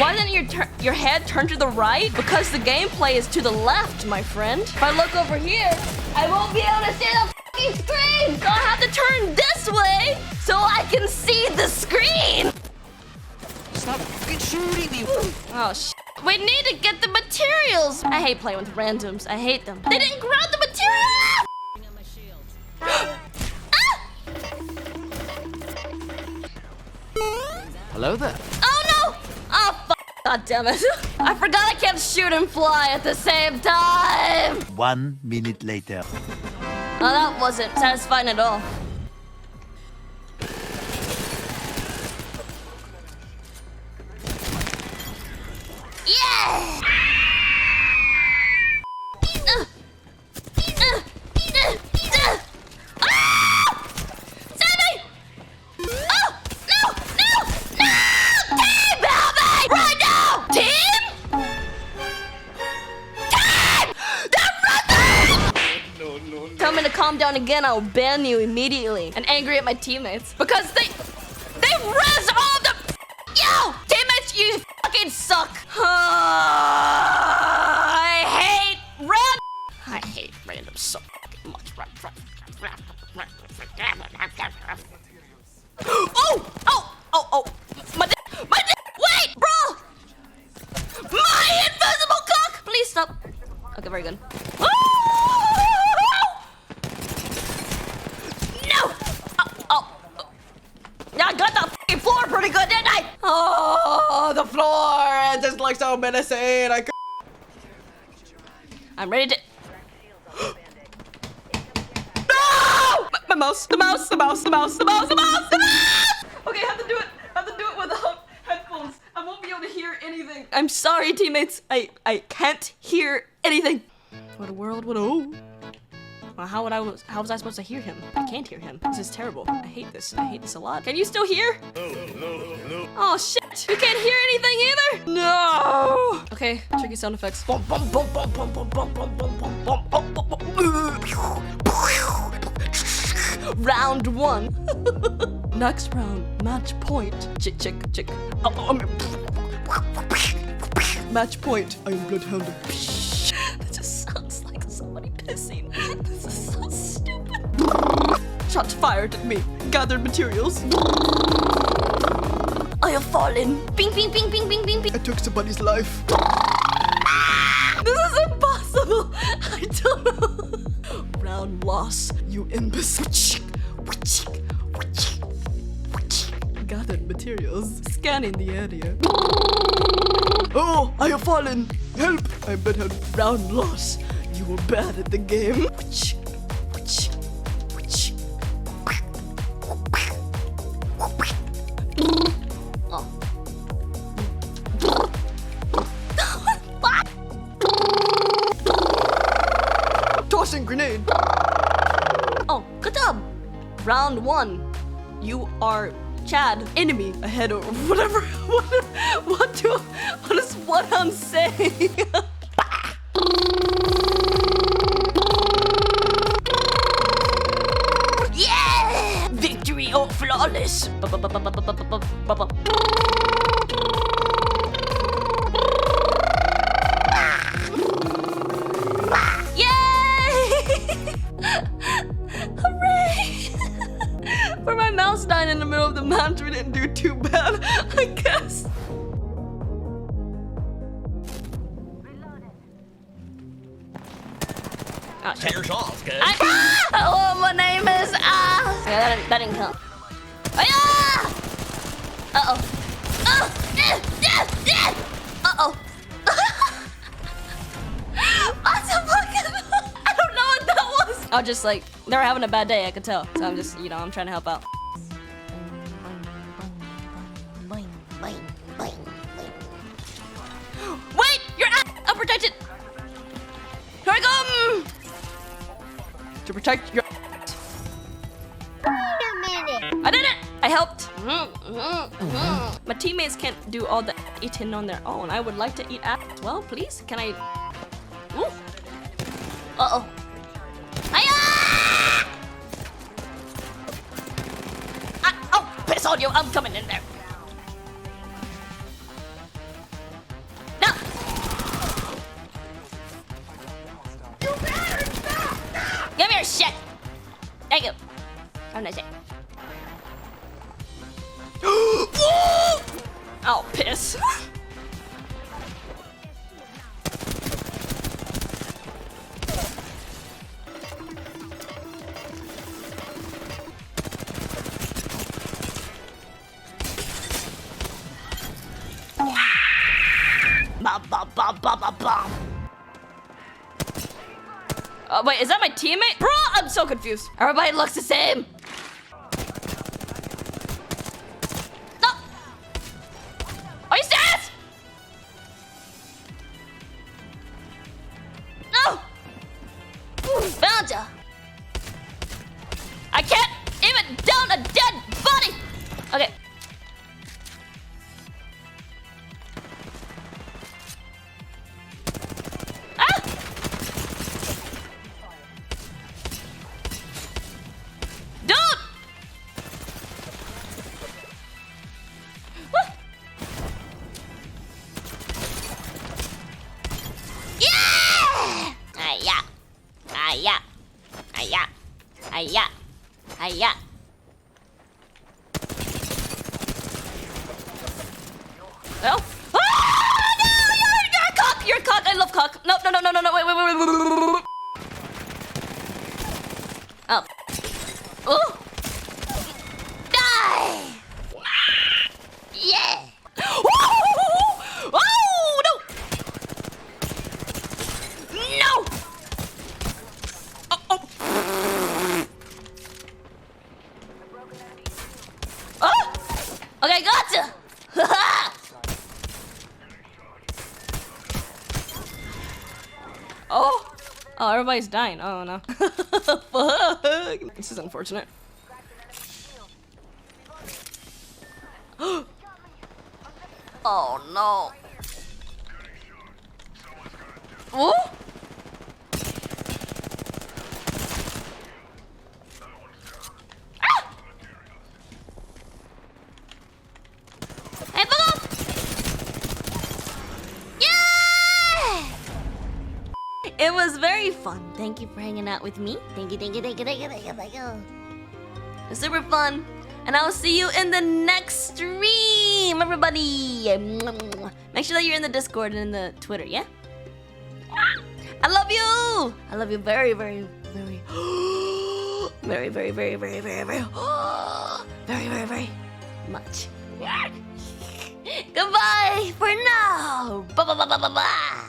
Why didn't your head turn to the right? Because the gameplay is to the left, my friend. If I look over here, I won't be able to see the fucking screen. So I have to turn this way so I can see the screen. Stop fucking shooting me. Oh, shit. We need to get the materials. I hate playing with randoms. I hate them. They didn't grab the materials. Hello there. Oh, no. Oh, fuck. God damn it. I forgot I can't shoot and fly at the same time. 1 minute later. Oh, that wasn't satisfying at all. Yeah! Save me! Oh! No! No! No! Team, help me! Right now! Team? Team! They're running! No. Tell me to calm down again, I'll ban you immediately. And angry at my teammates. Because they res all the... Yo! Teammates, you fucking suck. I hate random so fucking much. Oh! My dick! Wait, bro! My invisible cock! Please stop. Okay, very good. No! Yeah, I got the fucking floor pretty good, didn't I? Oh, the floor! It just looks so menacing. I'm ready to... No! The mouse. Okay, I have to do it without headphones. I won't be able to hear anything. I'm sorry, teammates. I can't hear anything. What a world, what a... Oh. Well, how was I supposed to hear him? I can't hear him. This is terrible. I hate this a lot. Can you still hear? No. Oh, shit. You can't hear anything either? No. Okay, tricky sound effects. Round 1. Next round, match point. Chick. Match point. I am bloodhound. That just sounds like somebody pissing. This is so stupid. Shots fired at me. Gathered materials. I have fallen. Bing. I took somebody's life. This is impossible. I don't know. Round loss, you imbecile. Gathered materials. Scanning the area. Oh, I have fallen. Help. I'm better. Round loss. You were bad at the game. Tossing grenade. Oh, good job. Round 1. You are Chad. Enemy ahead or whatever. What is what I'm saying? Yeah! Victory or flawless. For my mouse dying in the middle of the mountain, we didn't do too bad, I guess. Oh, shit. Tears off, good. Hello, my name is Okay, that didn't count. Uh-oh. Uh-oh. What's the fucking... I don't know what that was. I was just like, they were having a bad day, I could tell. So I'm just, I'm trying to help out. Wait! You're up protected! Here I come! To protect your... Wait a minute. I did it! I helped. My teammates can't do all the eating on their own. I would like to eat as well, please. Can I... Ooh. Uh-oh. Oh, piss on you. I'm coming in there. shit! Thank you. Have a nice day. Oh, piss. Oh, wait, is that my teammate? Bro, I'm so confused. Everybody looks the same. No. Are you serious? No. Found ya. I can't even down a dead body. Okay. Yeah. Well, no, you're a cock. You're a cock. I love cock. No, wait. Oh. Oh. Die. Yeah. Oh no. No. Oh. Oh! Okay, gotcha! Oh! Oh, everybody's dying. Oh, no. Fuck! This is unfortunate. Oh, no. Oh? It was very fun. Thank you for hanging out with me. Thank you. It was super fun. And I will see you in the next stream, everybody. Make sure that you're in the Discord and in the Twitter, yeah? I love you. I love you very, very, very, very, very, very, very, very, very much. Goodbye for now. Bye.